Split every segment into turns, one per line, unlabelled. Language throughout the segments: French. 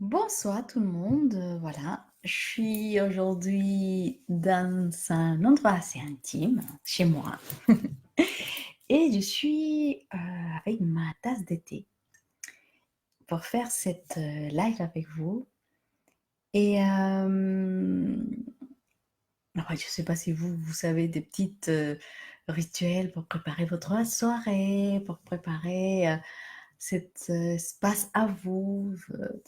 Bonsoir tout le monde, voilà, je suis aujourd'hui dans un endroit assez intime, chez moi et je suis, avec ma tasse de thé pour faire cette, live avec vous et ouais, je ne sais pas si vous savez des petites, rituels pour préparer votre soirée, pour préparer, cet, espace à vous,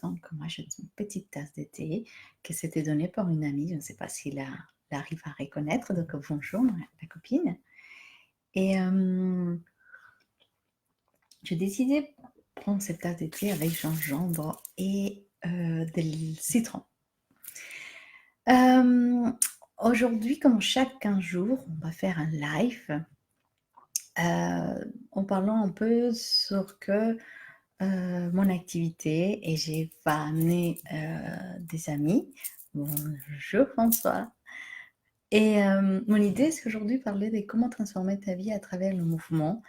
donc moi j'ai une petite tasse de thé qui s'était donnée par une amie, je ne sais pas s'il a elle arrive à reconnaître, donc bonjour ma copine et j'ai décidé de prendre cette tasse de thé avec gingembre et del citron. Hem, Aujourd'hui, comme chaque 15 jours, on va faire un live, en parlant un peu sur mon activité et j'ai pas amené, des amis. Bonjour François et mon idée, c'est aujourd'hui parler de comment transformer ta vie à travers le mouvement.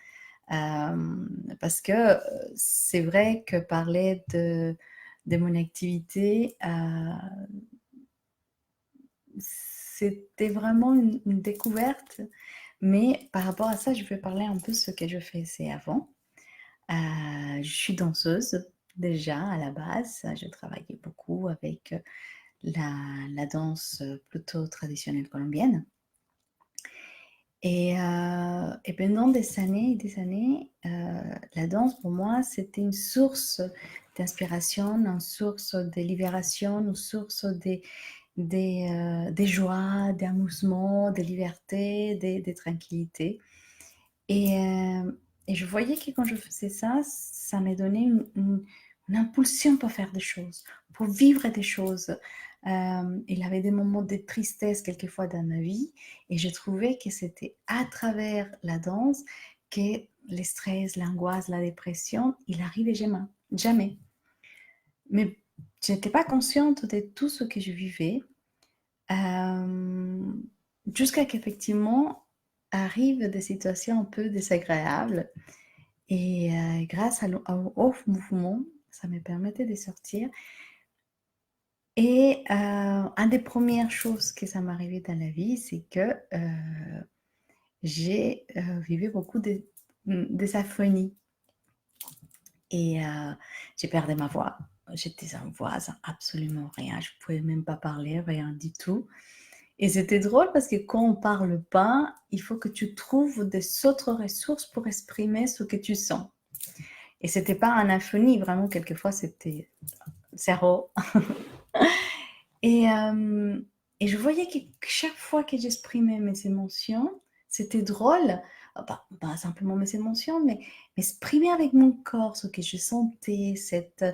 Parce que, c'est vrai que parler de mon activité, c'était vraiment une découverte, mais par rapport à ça, je vais parler un peu ce que je faisais avant. Je suis danseuse déjà à la base, je travaillais beaucoup avec, la danse, plutôt traditionnelle colombienne et pendant des années, la danse pour moi, c'était une source d'inspiration, une source de libération, une source des joies, d'amusement, de liberté, de tranquillité et je voyais que quand je faisais ça, ça me donnait une impulsion pour faire des choses, pour vivre des choses. Il y avait des moments de tristesse quelquefois dans ma vie et je trouvais que c'était à travers la danse que le stress, l'angoisse, la dépression, il arrivait jamais. Mais je n'étais pas consciente de tout ce que je vivais, jusqu'à qu'effectivement arrivent des situations un peu désagréables et grâce au mouvement, ça me permettait de sortir et une des premières choses que ça m'arrivait dans la vie, c'est que, j'ai, vécu beaucoup des aphonies et j'ai perdu ma voix. J'étais sans voix, sans absolument rien, je pouvais même pas parler, rien du tout. Et c'était drôle parce que quand on parle pas, il faut que tu trouves des autres ressources pour exprimer ce que tu sens. Et c'était pas un aphonie, vraiment, quelquefois, c'était zéro. Et, et je voyais que chaque fois que j'exprimais mes émotions, c'était drôle. Pas simplement mes émotions, mais exprimer avec mon corps ce que je sentais, cette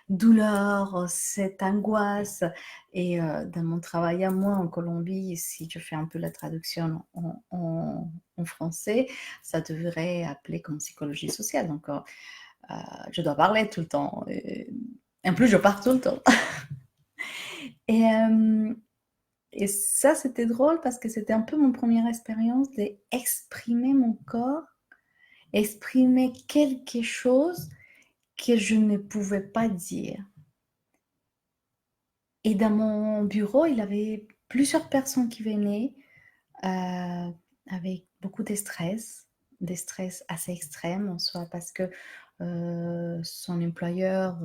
douleur, cette angoisse. Et dans mon travail à moi en Colombie, si je fais un peu la traduction en français, ça devrait appeler comme psychologie sociale. Donc, je dois parler tout le temps. Et en plus, je parle tout le temps. Et, et ça, c'était drôle parce que c'était un peu mon première expérience d'exprimer mon corps, exprimer quelque chose que je ne pouvais pas dire. Et dans mon bureau, il y avait plusieurs personnes qui venaient avec beaucoup de stress, des stress assez extrêmes en soi parce que son employeur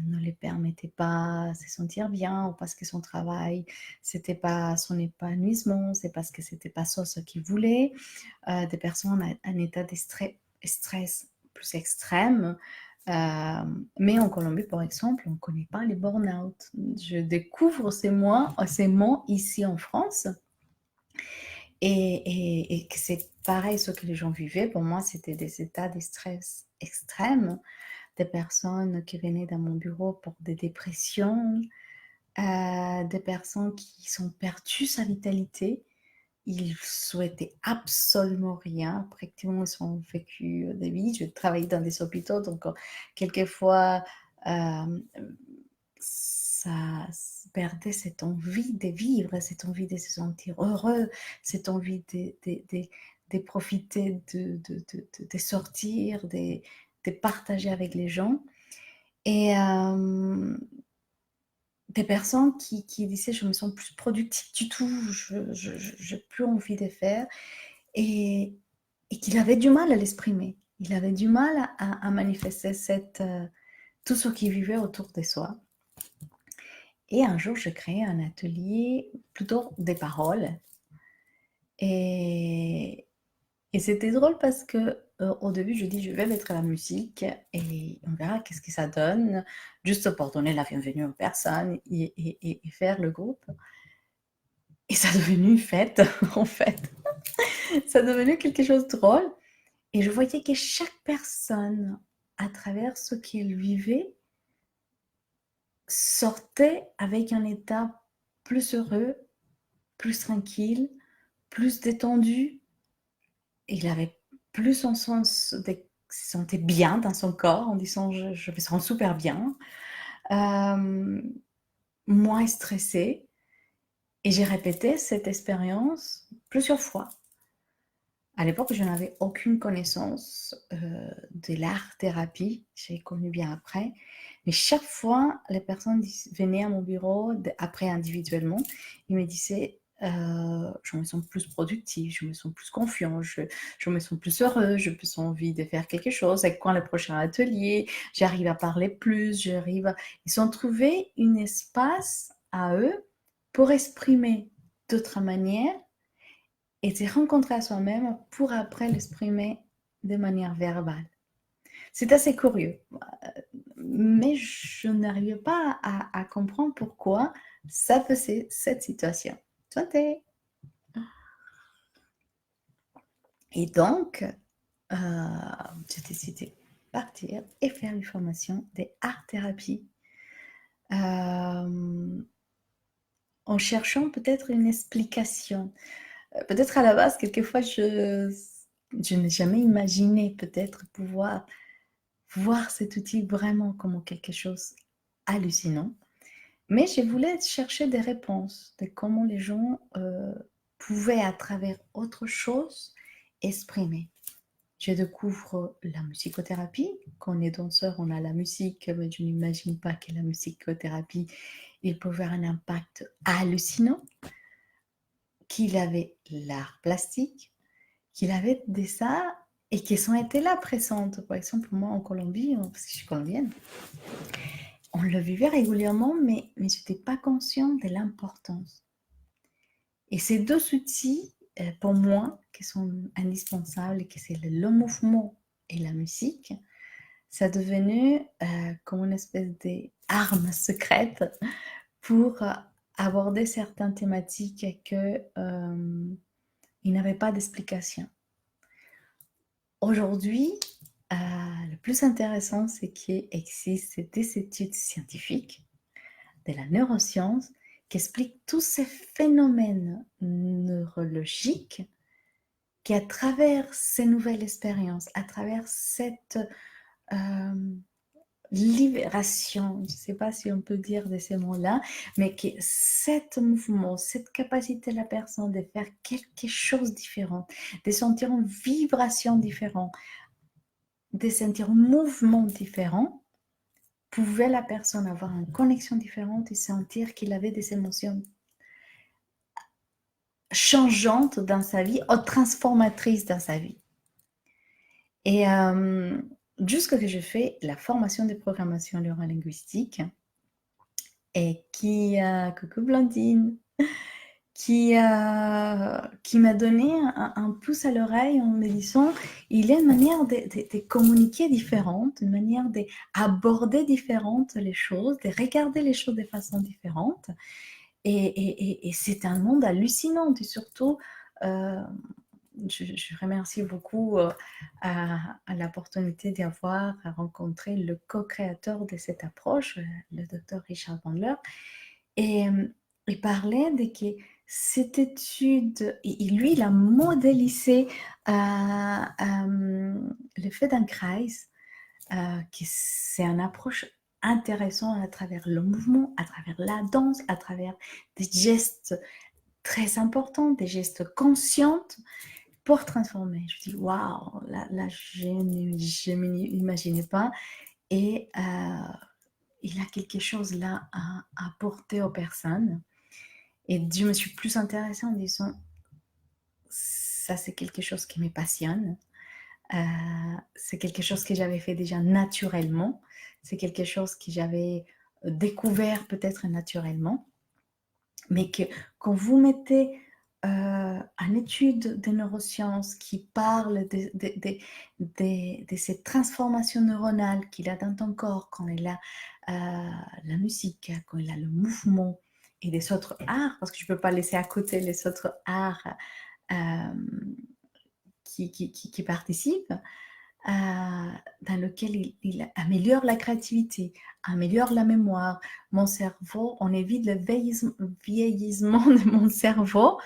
ne les permettait pas de se sentir bien ou parce que son travail, c'était pas son épanouissement, c'est parce que c'était pas ça ce qu'il voulait. Des personnes en état de stress plus extrême. Mais en Colombie, par exemple, on ne connaît pas les burn-out. Je découvre ces mots ici en France et que c'est pareil ce que les gens vivaient. Pour moi, c'était des états de stress extrêmes, des personnes qui venaient dans mon bureau pour des dépressions, des personnes qui sont perdues sa vitalité. Ils souhaitaient absolument rien. Pratiquement, ils ont vécu des vies. Je travaillais dans des hôpitaux, donc quelquefois, euh, ça perdait cette envie de vivre, cette envie de se sentir heureux, cette envie de profiter, de sortir, de partager avec les gens. Et des personnes qui disaient: «Je me sens plus productive du tout, je j'ai plus envie de faire» et qu'il avait du mal à l'exprimer. Il avait du mal à manifester tout ce qu'il vivait autour de soi. Et un jour, j'ai créé un atelier plutôt des paroles et c'était drôle parce que, au début, je dis: «Je vais mettre la musique et on verra qu'est-ce que ça donne», juste pour donner la bienvenue aux personnes et faire le groupe. Et ça est devenu une fête, en fait. Ça est devenu quelque chose de drôle et je voyais que chaque personne, à travers ce qu'elle vivait, sortait avec un état plus heureux, plus tranquille, plus détendu. Il avait plus un sens de se sentait bien dans son corps en disant: «Je me sens super bien», moins stressé et j'ai répété cette expérience plusieurs fois. À l'époque, je n'avais aucune connaissance, de l'art-thérapie, j'ai connu bien après, mais chaque fois, les personnes venaient à mon bureau, après individuellement, ils me disaient, «Je me sens plus productive, je me sens plus confiant, je me sens plus heureux, je plus envie de faire quelque chose, c'est quand le prochain atelier? J'arrive à parler plus, j'arrive à» ils ont trouvé un espace à eux pour exprimer d'autres manières et se rencontrer à soi-même pour après l'exprimer de manière verbale. C'est assez curieux, mais je n'arrivais pas à comprendre pourquoi ça faisait cette situation. Santé! Et donc, j'ai décidé de partir et faire une formation des art-thérapie en cherchant peut-être une explication. Peut-être à la base, quelquefois, je n'ai jamais imaginé peut-être pouvoir voir cet outil vraiment comme quelque chose hallucinant. Mais je voulais chercher des réponses de comment les gens pouvaient, à travers autre chose, exprimer. Je découvre la musicothérapie. Quand on est danseur, on a la musique, mais je n'imagine pas que la musicothérapie, il peut avoir un impact hallucinant, qu'il avait l'art plastique, qu'il avait des arts et qui sont été là présentes. Par exemple, moi en Colombie, parce que je suis colombienne, on le vivait régulièrement, mais je n'étais pas consciente de l'importance. Et ces deux outils, pour moi, qui sont indispensables, que c'est le mouvement et la musique, ça est devenu comme une espèce d'arme secrète pour aborder certaines thématiques que il n'avait pas d'explication. Aujourd'hui, le plus intéressant, c'est qu'il existe des études scientifiques de la neuroscience qui expliquent tous ces phénomènes neurologiques qui, à travers ces nouvelles expériences, à travers cette libération, je ne sais pas si on peut dire de ces mots-là, mais que cet mouvement, cette capacité de la personne de faire quelque chose de différent, de sentir une vibration différente, de sentir un mouvement différent, pouvait la personne avoir une connexion différente et sentir qu'il avait des émotions changeantes dans sa vie ou transformatrices dans sa vie. Et jusque que je fais la formation de programmation neurolinguistique et coucou Blandine, qui m'a donné un pouce à l'oreille en me disant il y a une manière de communiquer différente, une manière d'aborder différente les choses, de regarder les choses de façon différente. Et c'est un monde hallucinant. Et surtout, je remercie beaucoup à l'opportunité d'avoir rencontré le co-créateur de cette approche, le docteur Richard Bandler. Et il parlait de que cette étude, et lui, il a modélisé l'effet d'un kreis, que c'est une approche intéressante à travers le mouvement, à travers la danse, à travers des gestes très importants, des gestes conscients pour transformer. Je dis waouh, là je n'imaginais pas. Et il a quelque chose là à apporter aux personnes. Et je me suis plus intéressée en disant, ça c'est quelque chose qui me passionne. C'est quelque chose que j'avais fait déjà naturellement. C'est quelque chose que j'avais découvert peut-être naturellement. Mais que quand vous mettez en étude des neurosciences qui parlent de ces transformations neuronales qu'il a dans ton corps quand il a la musique, quand il a le mouvement et des autres arts, parce que je ne peux pas laisser à côté les autres arts euh, qui participent, dans lequel il améliore la créativité, améliore la mémoire. Mon cerveau, on évite le vieillissement de mon cerveau.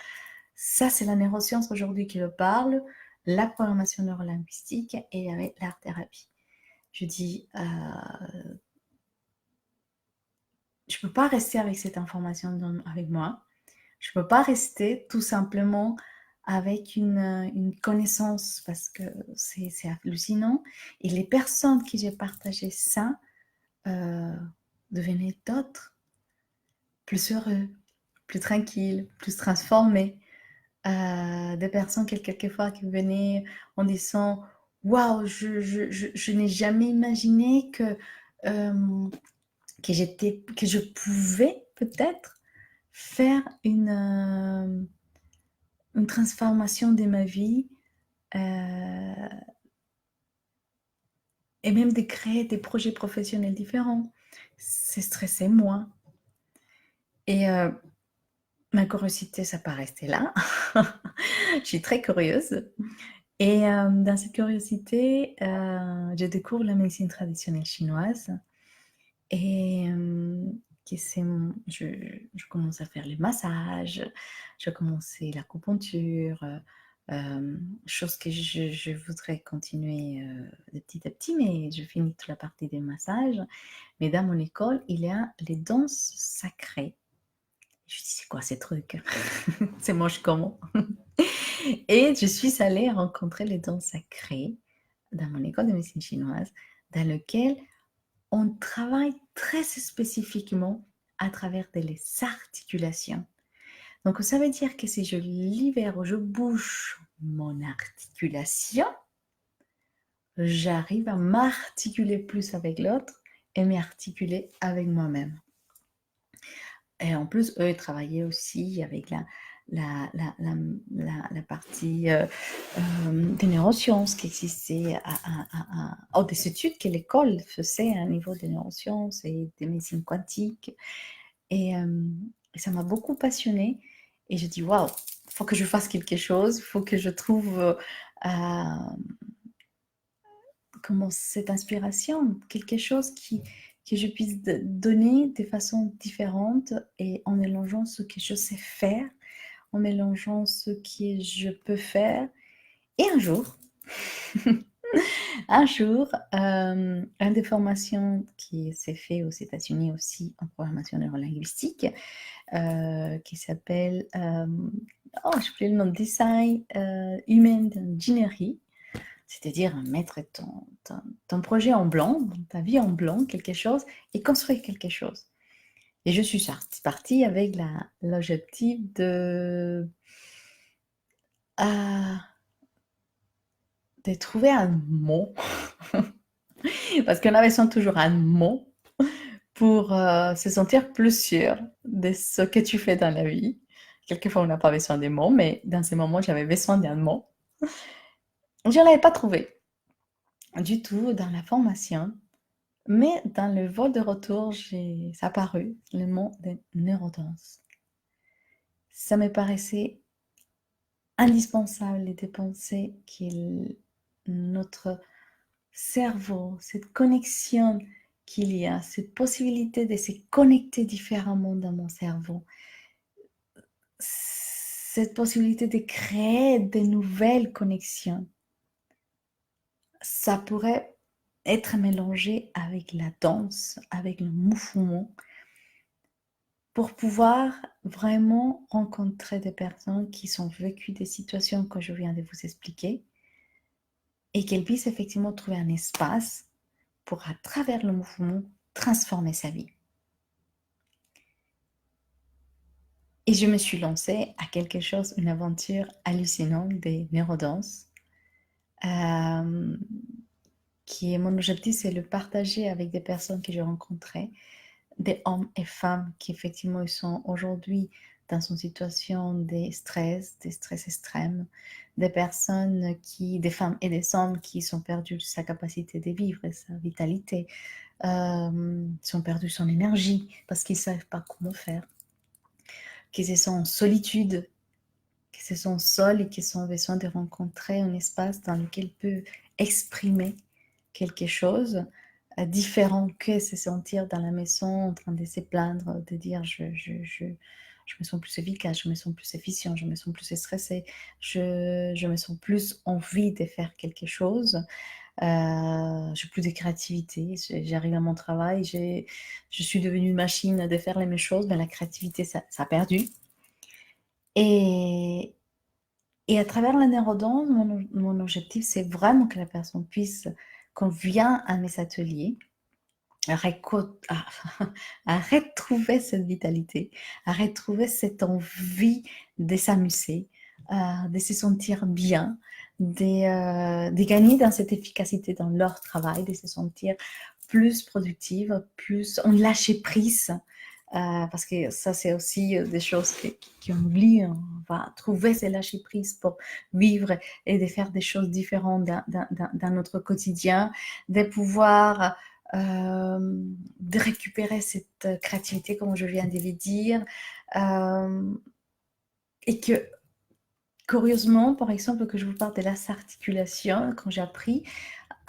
Ça, c'est la neuroscience aujourd'hui qui le parle, la programmation neurolinguistique et avec l'art-thérapie. Je dis, je ne peux pas rester avec cette information avec moi. Je ne peux pas rester tout simplement avec une connaissance parce que c'est hallucinant. Et les personnes qui j'ai partagé ça devenaient d'autres, plus heureux, plus tranquilles, plus transformés. Des personnes quelquefois qui venaient en disant waouh, je n'ai jamais imaginé que je pouvais peut-être faire une transformation de ma vie et même de créer des projets professionnels différents. C'est stressé moins. Et ma curiosité, ça pas resté là. Je suis très curieuse. Et dans cette curiosité, je découvre la médecine traditionnelle chinoise. Et je commence à faire les massages, je commençais l'acupuncture, chose que je voudrais continuer de petit à petit, mais je finis toute la partie des massages. Mais dans mon école, il y a les danses sacrées. Je dis, c'est quoi ces trucs? C'est moche comment? Et je suis allée rencontrer les danses sacrées dans mon école de médecine chinoise, dans lequel on travaille très spécifiquement à travers les articulations. Donc, ça veut dire que si je libère ou je bouge mon articulation, j'arrive à m'articuler plus avec l'autre et m'articuler avec moi-même. Et en plus, eux, ils travaillaient aussi avec la partie des neurosciences qui existait, des études que l'école faisait à niveau des neurosciences et des médecines quantiques. Et ça m'a beaucoup passionnée. Et je dis, waouh, il faut que je fasse quelque chose, il faut que je trouve comment cette inspiration, quelque chose que je puisse donner de façon différente et en mélangeant ce que je sais faire, en mélangeant ce que je peux faire. Et un jour, une des formations qui s'est fait aux États-Unis aussi en programmation neurolinguistique, qui s'appelle, je oublié le nom, Design Human Engineering, c'est-à-dire mettre ton projet en blanc, ta vie en blanc, quelque chose, et construire quelque chose. Et je suis partie avec l'objectif de trouver un mot, parce qu'on a besoin toujours un mot pour se sentir plus sûr de ce que tu fais dans la vie. Quelquefois, on n'a pas besoin des mots, mais dans ces moments, j'avais besoin d'un mot. Je ne l'avais pas trouvé du tout dans la formation, mais dans le vol de retour, ça apparu le mot de neurodanse. Ça me paraissait indispensable de penser que notre cerveau, cette connexion qu'il y a, cette possibilité de se connecter différemment dans mon cerveau, cette possibilité de créer de nouvelles connexions, ça pourrait être mélangé avec la danse, avec le mouvement, pour pouvoir vraiment rencontrer des personnes qui ont vécu des situations que je viens de vous expliquer et qu'elles puissent effectivement trouver un espace pour, à travers le mouvement, transformer sa vie. Et je me suis lancée à quelque chose, une aventure hallucinante des neurodances, qui est mon objectif, c'est le partager avec des personnes que j'ai rencontrées, des hommes et femmes qui effectivement sont aujourd'hui dans une situation de stress, des stress extrêmes, des personnes des femmes et des hommes qui sont perdus sa capacité de vivre, sa vitalité, sont perdus son énergie parce qu'ils ne savent pas comment faire, qu'ils se sont en solitude, qu'ils se sont seuls et qu'ils ont besoin de rencontrer un espace dans lequel ils peuvent exprimer quelque chose différent que se sentir dans la maison en train de se plaindre, de dire je me sens plus efficace, je me sens plus efficient, je me sens plus stressée, je me sens plus envie de faire quelque chose. J'ai plus de créativité, j'arrive à mon travail, je suis devenue une machine de faire les mêmes choses, mais la créativité, ça a perdu. Et à travers la neurodance, mon objectif, c'est vraiment que la personne puisse, quand vient à mes ateliers, à retrouver cette vitalité, à retrouver cette envie de s'amuser, de se sentir bien, de gagner dans cette efficacité dans leur travail, de se sentir plus productive, plus en lâcher prise. Parce que ça, c'est aussi des choses qu'on oublie. On va trouver ces lâcher prise pour vivre et de faire des choses différentes dans notre quotidien, de pouvoir de récupérer cette créativité, comme je viens de le dire, et que, curieusement, par exemple, que je vous parle de la articulation, quand j'ai appris,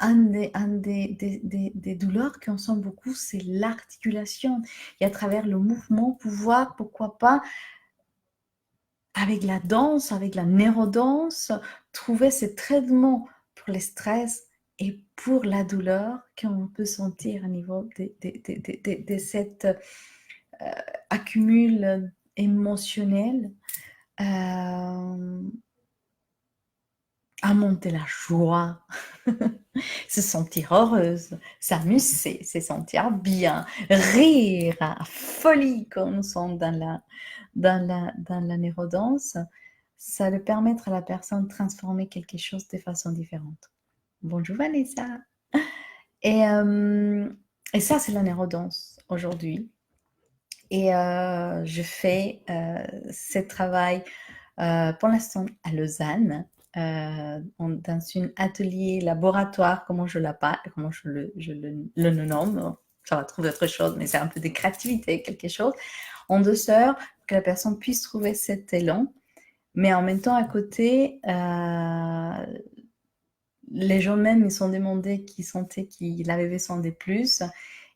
des douleurs qu'on sent beaucoup, c'est l'articulation. Et à travers le mouvement, pouvoir, pourquoi pas, avec la danse, avec la neurodanse, trouver ce traitement pour le stress et pour la douleur qu'on peut sentir au niveau de cette accumul émotionnel, à monter la joie, se sentir heureuse, s'amuser, se sentir bien, rire à folie quand nous sommes dans la neurodanse, ça va permettre à la personne de transformer quelque chose de façon différente. Bonjour Vanessa. Et ça, c'est la neurodanse aujourd'hui. Et je fais ce travail pour l'instant à Lausanne, dans un atelier laboratoire, comment je le nomme. Ça va trouver autre chose, mais c'est un peu de créativité, quelque chose, en 2 heures, que la personne puisse trouver cet élan. Mais en même temps, à côté, les gens même, ils sont demandés qui sentaient qu'ils avaient besoin de plus.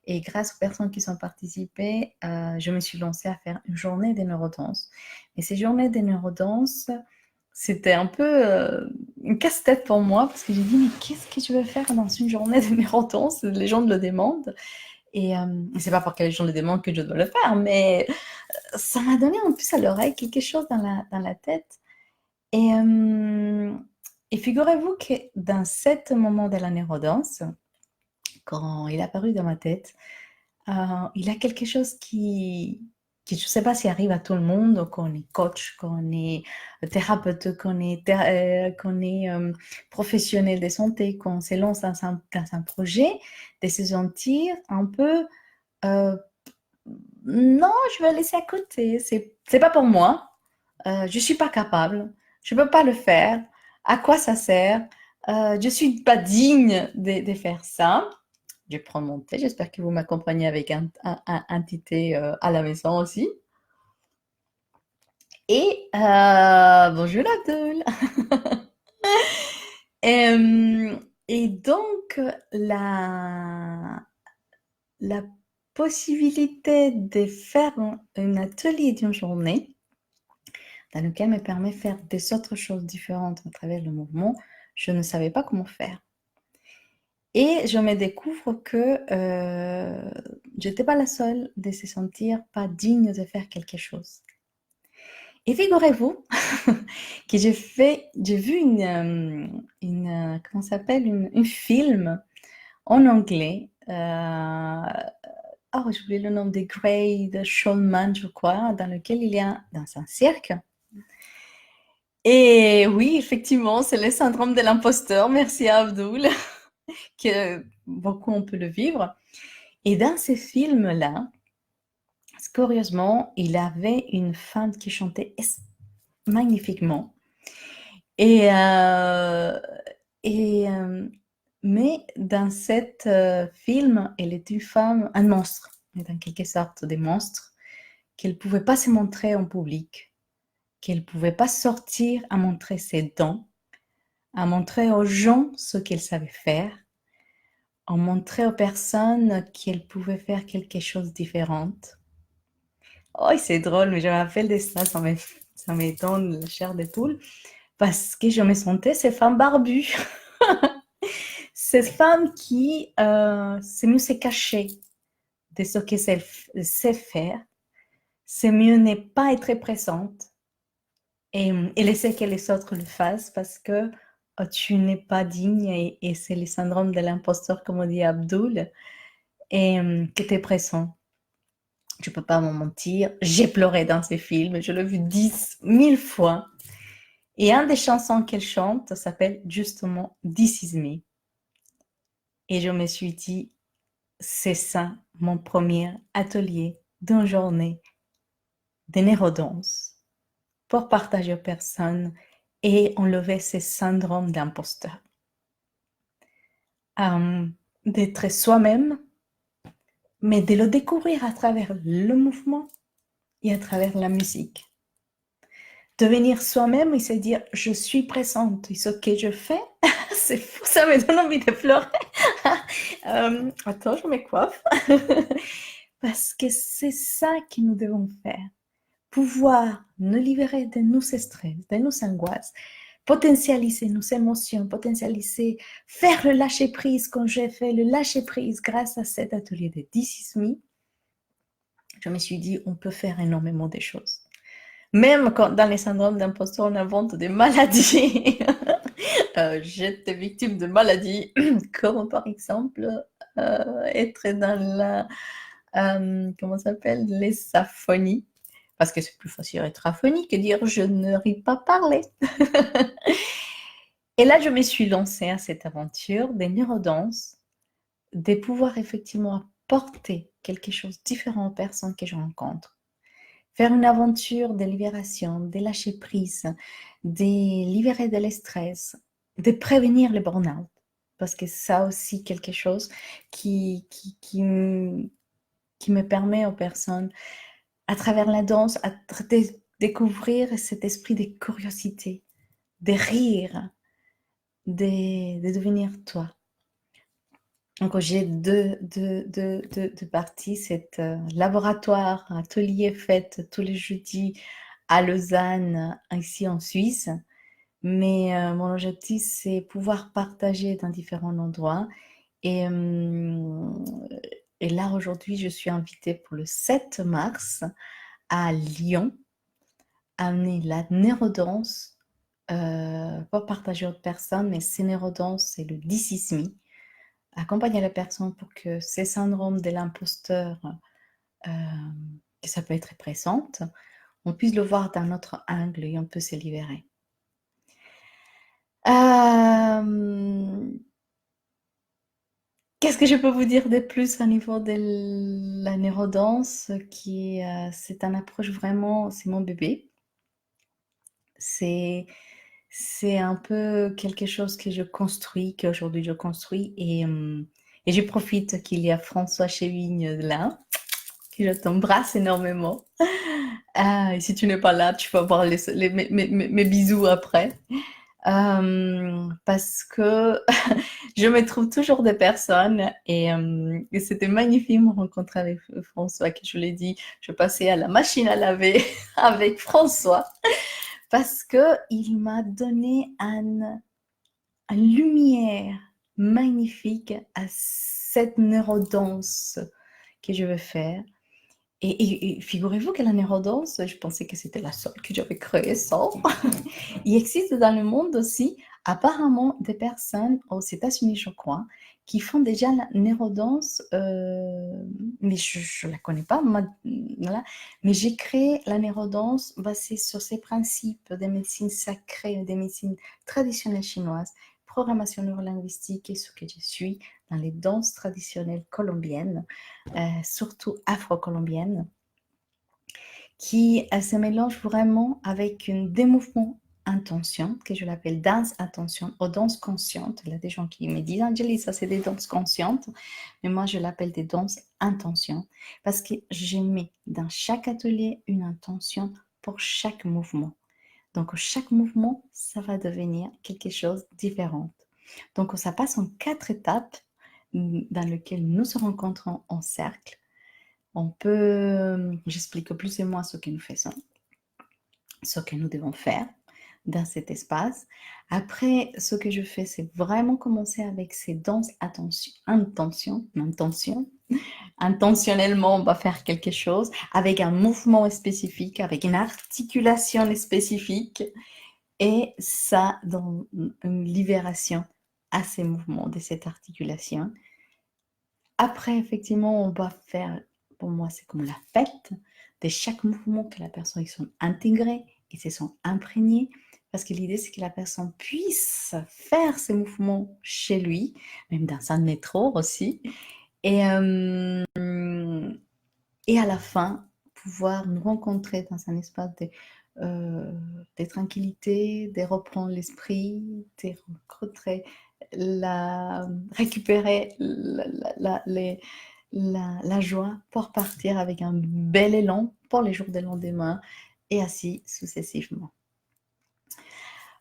Et grâce aux personnes qui ont participé, je me suis lancée à faire une journée de neurodanse. Et ces journées de neurodanse, c'était un peu une casse-tête pour moi parce que j'ai dit, mais qu'est-ce que je vais faire dans une journée de neurodanse? Les gens me le demandent. Et c'est pas parce que les gens le demandent que je dois le faire, mais ça m'a donné en plus à l'oreille quelque chose dans la tête. Et figurez-vous que dans ce moment de la neurodanse, quand il est apparu dans ma tête, il y a quelque chose qui je ne sais pas si arrive à tout le monde, qu'on est coach, qu'on est thérapeute, qu'on est professionnel de santé, qu'on se lance dans un projet, de se sentir un peu non, je vais laisser à côté, c'est pas pour moi, je suis pas capable, je peux pas le faire, à quoi ça sert? Je suis pas digne de faire ça. Je prends mon thé, j'espère que vous m'accompagnez avec un petit thé à la maison aussi. Et bonjour Abdul. Et donc, la possibilité de faire un atelier d'une journée dans lequel me permet de faire des autres choses différentes à travers le mouvement, je ne savais pas comment faire. Et je me découvre que je n'étais pas la seule de se sentir pas digne de faire quelque chose. Et figurez-vous que j'ai vu comment ça s'appelle, un film en anglais j'ai oublié le nom, des Great Showman, je crois, dans lequel il y a dans un cirque. Et oui, effectivement, c'est le syndrome de l'imposteur. Merci à Abdul, que beaucoup on peut le vivre. Et dans ces films-là, curieusement, il avait une femme qui chantait magnifiquement. Et, mais dans cet film, elle est une femme, un monstre, en quelque sorte des monstres, qu'elle ne pouvait pas se montrer en public, qu'elle ne pouvait pas sortir à montrer ses dons, à montrer aux gens ce qu'elle savait faire, à montrer aux personnes qu'elle pouvait faire quelque chose de différent. Oh, c'est drôle, mais je me rappelle de ça, ça me donne la chair de poule, parce que je me sentais ces femmes barbues. Ces femmes qui c'est mieux se cacher de ce qu'elles sait faire, c'est mieux ne pas être présente et laisser que les autres le fassent parce que tu n'es pas digne et c'est le syndrome de l'imposteur, comme on dit Abdul, et que tu es présent. Je ne peux pas m'en mentir, j'ai pleuré dans ces films, je l'ai vu 10 000 fois. Et une des chansons qu'elle chante s'appelle justement This Is Me. Et je me suis dit, c'est ça mon premier atelier d'une journée de neurodance pour partager aux personnes et enlever ce syndrome d'imposteur. D'être soi-même, mais de le découvrir à travers le mouvement et à travers la musique. Devenir soi-même et se dire, je suis présente et ce que je fais, c'est fou, ça me donne envie de pleurer. Attends, je me coiffe. Parce que c'est ça que nous devons faire. Pouvoir nous libérer de nos stress, de nos angoisses, potentialiser nos émotions, potentialiser, faire le lâcher-prise quand j'ai fait le lâcher-prise grâce à cet atelier de This Is Me. Je me suis dit, on peut faire énormément de choses. Même quand dans les syndromes d'imposteur, on invente des maladies. J'étais victime de maladies, comme par exemple être dans la, comment ça s'appelle, les aphonies. Parce que c'est plus facile d'être aphonique que dire je n'arrive pas à parler. Et là, je me suis lancée à cette aventure des neurodanses, de pouvoir effectivement apporter quelque chose de différent aux personnes que je rencontre. Faire une aventure de libération, de lâcher prise, de libérer de l'estress, de prévenir le burn-out. Parce que ça aussi, quelque chose qui me permet aux personnes, à travers la danse, à découvrir cet esprit de curiosité, de rire, de devenir toi. Donc, j'ai deux parties. C'est laboratoire, atelier fait tous les jeudis à Lausanne, ici en Suisse. Mais mon objectif, c'est pouvoir partager dans différents endroits. Et là, aujourd'hui, je suis invitée pour le 7 mars à Lyon, à amener la neurodance, pas partager autre personne, mais ces neurodanses, c'est le This Is Me. Accompagner la personne pour que ces syndromes de l'imposteur, que ça peut être présente, on puisse le voir d'un autre angle et on peut se libérer. Qu'est-ce que je peux vous dire de plus au niveau de la neurodance qui c'est une approche vraiment, c'est mon bébé. C'est un peu quelque chose que je construis, qu'aujourd'hui je construis et je profite qu'il y a François Chevigne là, que je t'embrasse énormément. Et si tu n'es pas là, tu vas voir mes bisous après. Parce que je me trouve toujours des personnes et c'était magnifique me rencontrer avec François, que je l'ai dit, je passais à la machine à laver avec François parce qu'il m'a donné une lumière magnifique à cette neurodanse que je veux faire. Et figurez-vous que la neurodanse, je pensais que c'était la seule que j'avais créée, ça. Il existe dans le monde aussi, apparemment, des personnes aux États-Unis, je crois, qui font déjà la neurodance, mais je ne la connais pas, moi, voilà. Mais j'ai créé la neurodance basée sur ces principes des médecines sacrées, des médecines traditionnelles chinoises, programmation neurolinguistique et ce que je suis dans les danses traditionnelles colombiennes, surtout afro-colombiennes, qui se mélange vraiment avec des mouvements intention, que je l'appelle danse intention ou danse consciente. Il y a des gens qui me disent, Angélie, ça c'est des danses conscientes, mais moi je l'appelle des danses intention, parce que je mets dans chaque atelier une intention pour chaque mouvement. Donc chaque mouvement, ça va devenir quelque chose de différent. Donc ça passe en 4 étapes dans lesquelles nous se rencontrons en cercle. On peut, j'explique plus et moins ce que nous faisons, ce que nous devons faire dans cet espace. Après, ce que je fais, c'est vraiment commencer avec ces danses intention. Intentionnellement, on va faire quelque chose avec un mouvement spécifique, avec une articulation spécifique, et ça donne une libération à ces mouvements, de cette articulation. Après, effectivement, on va faire, pour moi, c'est comme la fête de chaque mouvement que la personne ils sont intégrés et se sont imprégnés. Parce que l'idée, c'est que la personne puisse faire ces mouvements chez lui, même dans un métro aussi. Et à la fin, pouvoir nous rencontrer dans un espace de tranquillité, de reprendre l'esprit, de rencontrer récupérer la joie pour partir avec un bel élan pour les jours de lendemain et ainsi successivement.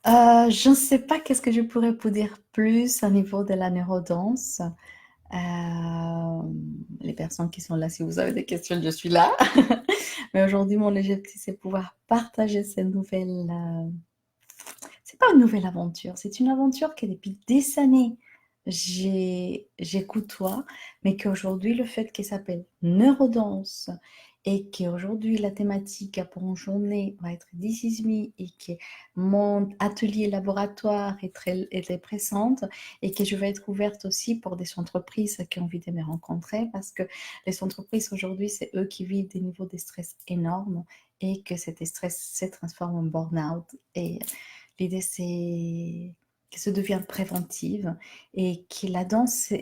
Je ne sais pas qu'est-ce que je pourrais vous dire plus au niveau de la neurodance. Les personnes qui sont là, si vous avez des questions, je suis là. Mais aujourd'hui, mon objectif, c'est pouvoir partager cette nouvelle... c'est pas une nouvelle aventure, c'est une aventure que depuis des années, j'écoute, mais qu'aujourd'hui, le fait qu'elle s'appelle neurodance et qu'aujourd'hui, la thématique pour une journée va être This Is Me et que mon atelier laboratoire est très présente et que je vais être ouverte aussi pour des entreprises qui ont envie de me rencontrer, parce que les entreprises aujourd'hui, c'est eux qui vivent des niveaux de stress énormes et que cet stress se transforme en burn-out. Et l'idée, c'est que ça devienne préventive et que la danse,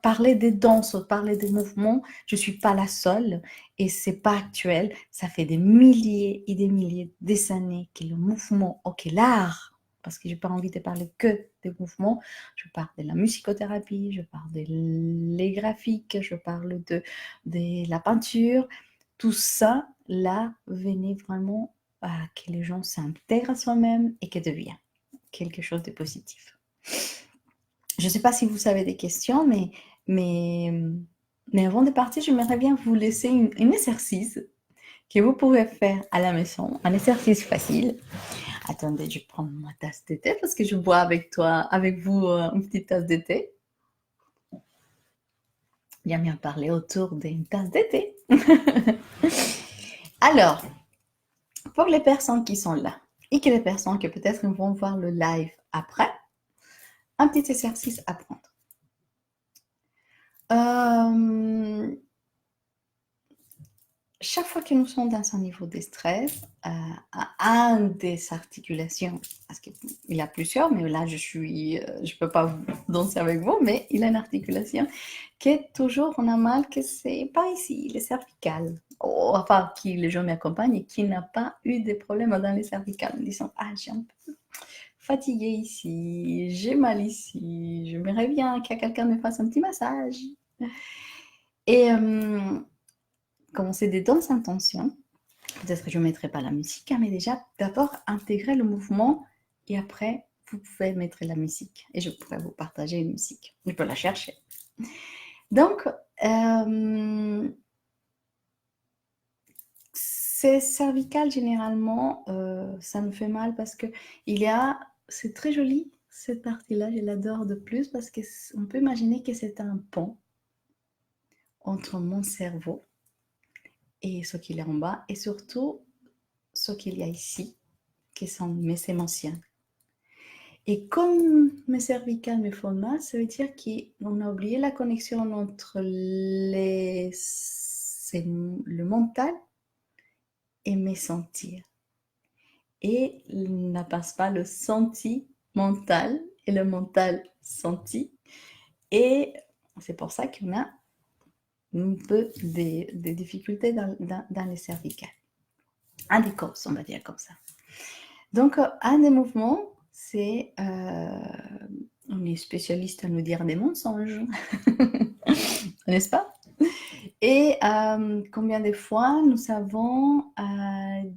parler des danses, parler des mouvements, je ne suis pas la seule et ce n'est pas actuel. Ça fait des milliers et des milliers d'années que le mouvement, ok, l'art, parce que je n'ai pas envie de parler que des mouvements, je parle de la musicothérapie, je parle de les graphiques, je parle de la peinture, tout ça, là, venait vraiment à que les gens s'intègrent à soi-même et que deviennent quelque chose de positif. Je ne sais pas si vous avez des questions, mais avant de partir, j'aimerais bien vous laisser un exercice que vous pouvez faire à la maison, un exercice facile. Attendez, je prends ma tasse de thé parce que je bois avec vous, une petite tasse de thé. Bien parler autour d'une tasse de thé. Alors, pour les personnes qui sont là et que les personnes qui peut-être vont voir le live après, un petit exercice à prendre. Chaque fois que nous sommes dans un niveau de stress, à un des articulations, parce qu'il y a plusieurs, mais là je peux pas danser avec vous, mais il y a une articulation qui est toujours, on a mal, que c'est pas ici, les cervicales. Enfin, qui les gens m'accompagnent et qui n'a pas eu de problèmes dans les cervicales, en disant, j'ai un peu fatigué ici, j'ai mal ici, j'aimerais bien que quelqu'un me fasse un petit massage. Et comme c'est des danses intentions, peut-être que je ne mettrai pas la musique, mais déjà, d'abord, intégrer le mouvement et après, vous pouvez mettre la musique et je pourrais vous partager une musique. Je peux la chercher. Donc, c'est cervical généralement, ça me fait mal parce que c'est très joli cette partie-là, je l'adore de plus parce qu'on peut imaginer que c'est un pont entre mon cerveau et ce qu'il y a en bas et surtout ce qu'il y a ici, qui sont mes émotions. Et comme mes cervicales me font mal, ça veut dire qu'on a oublié la connexion entre le mental et mes sentir. Et il ne passe pas le sentimental et le mental senti. Et c'est pour ça qu'on a un peu des difficultés dans les cervicales. Un des causes, on va dire comme ça. Donc, un des mouvements, c'est, on est spécialiste à nous dire des mensonges, n'est-ce pas? Et combien de fois nous avons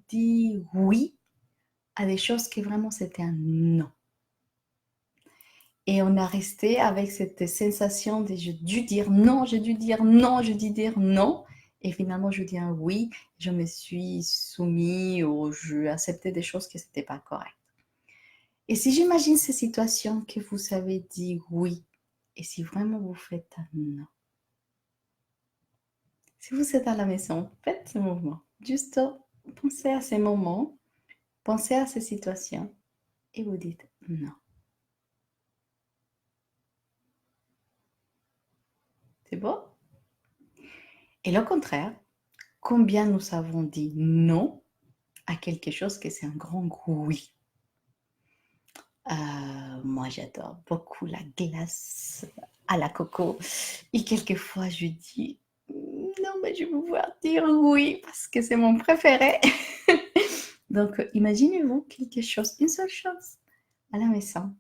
dit oui à des choses qui vraiment c'était un non. Et on a resté avec cette sensation de j'ai dû dire non, j'ai dû dire non, j'ai dû dire non. Et finalement, je dis un oui, je me suis soumis ou j'ai accepté des choses qui n'étaient pas correctes. Et si j'imagine ces situations que vous avez dit oui, et si vraiment vous faites un non, si vous êtes à la maison, faites ce mouvement. Juste pensez à ces moments, pensez à ces situations, et vous dites non. C'est beau? Et le contraire, combien nous avons dit non à quelque chose que c'est un grand oui. Moi, j'adore beaucoup la glace à la coco. Et quelquefois, je dis non, mais je vais pouvoir dire oui parce que c'est mon préféré. Donc, imaginez-vous quelque chose, une seule chose à la maison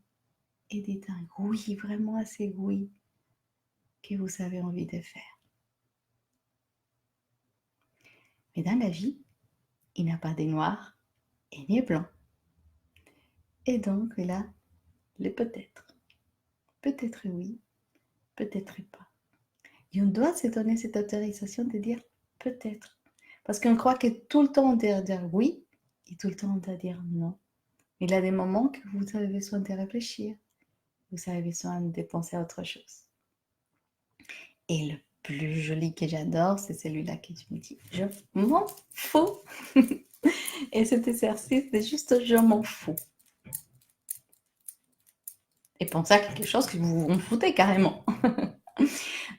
et dites un oui, vraiment assez oui que vous avez envie de faire. Mais dans la vie, il n'y a pas de noir et ni blanc. Et donc, il a le peut-être. Peut-être oui, peut-être pas. Et on doit se donner cette autorisation de dire peut-être. Parce qu'on croit que tout le temps on doit dire oui et tout le temps on doit dire non. Il y a des moments que vous avez besoin de réfléchir. Vous avez besoin de penser à autre chose. Et le plus joli que j'adore, c'est celui-là que je me dis je m'en fous. Et cet exercice, c'est juste je m'en fous. Et pensez à quelque chose que vous vous foutez carrément.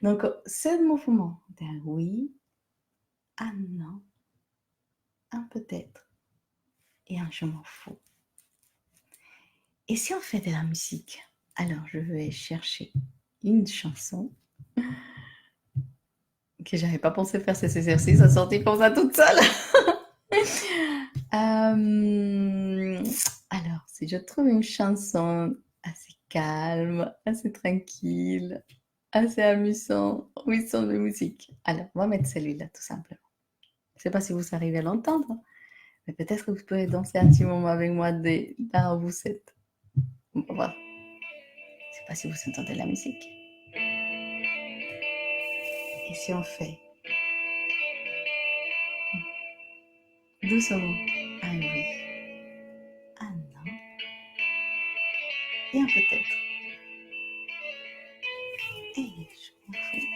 Donc, ce mouvement d'un oui, un non, un peut-être et un je m'en fous. Et si on fait de la musique, alors je vais chercher une chanson que j'avais pas pensé faire cet exercice, à sortir comme ça toute seule. Alors, si je trouve une chanson assez calme, assez tranquille, assez amusant, oui, son de musique. Alors, on va mettre celui-là tout simplement. Je ne sais pas si vous arrivez à l'entendre, mais peut-être que vous pouvez danser un petit moment avec moi dès là où vous êtes. On va voir. Je ne sais pas si vous entendez la musique. Et si on fait doucement un oui, un non et un peut-être. Et je m'en fous.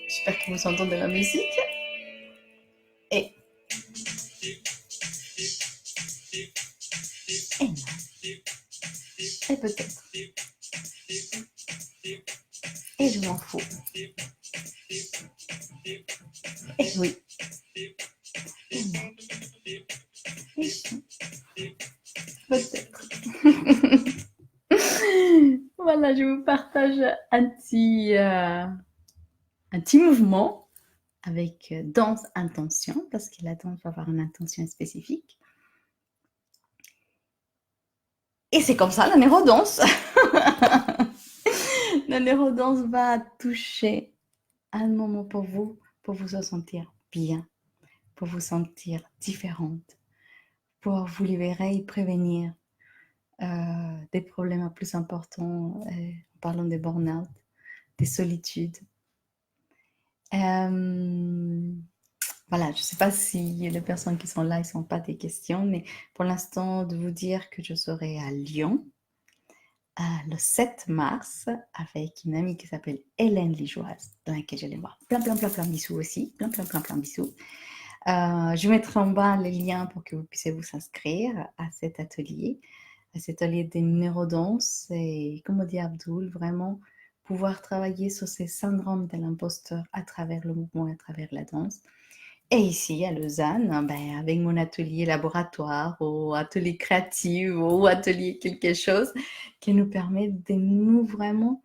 J'espère que vous entendez la musique. Et non. Et peut-être. Et je m'en fous. Et oui. Et non. Et peut-être. Voilà, je vous partage un petit mouvement avec danse intention, parce que la danse va avoir une intention spécifique. Et c'est comme ça la neurodanse. La neurodanse va toucher un moment pour vous sentir bien, pour vous sentir différente, pour vous libérer et prévenir des problèmes plus importants, en parlant des burn-out, des solitudes. Voilà, je ne sais pas si les personnes qui sont là, ils ne sont pas des questions, mais pour l'instant, de vous dire que je serai à Lyon le 7 mars avec une amie qui s'appelle Hélène Lijoise, dans laquelle j'allais voir plein bisous aussi, plein bisous. Je mettrai en bas les liens pour que vous puissiez vous inscrire à cet atelier des neurodanse et comme dit Abdul, vraiment pouvoir travailler sur ces syndromes de l'imposteur à travers le mouvement et à travers la danse. Et ici, à Lausanne, ben, avec mon atelier laboratoire ou atelier créatif ou atelier quelque chose qui nous permet de nous vraiment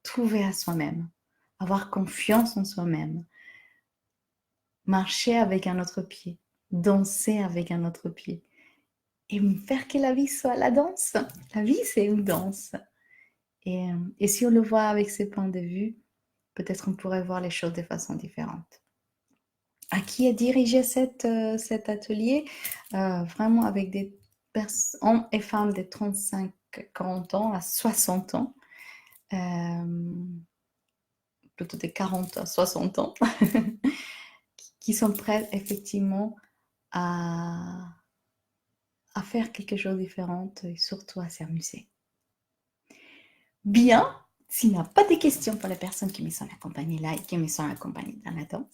trouver à soi-même, avoir confiance en soi-même, marcher avec un autre pied, danser avec un autre pied et faire que la vie soit la danse. La vie, c'est une danse. Et si on le voit avec ces points de vue, peut-être on pourrait voir les choses de façon différente. À qui est dirigé cet atelier? Vraiment avec des hommes et femmes de 35-40 ans à 60 ans, plutôt de 40 à 60 ans, qui sont prêts effectivement à faire quelque chose de différent et surtout à s'amuser. Bien, s'il n'y a pas de questions pour les personnes qui me sont accompagnées là et qui me sont accompagnées dans la danse,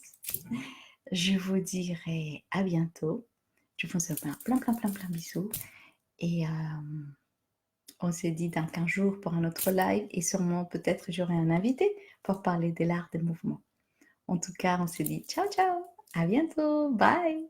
je vous dirai à bientôt. Je vous souhaite plein bisous. Et on s'est dit dans 15 jours pour un autre live et sûrement peut-être j'aurai un invité pour parler de l'art des mouvements. En tout cas, on s'est dit ciao ciao, à bientôt, bye.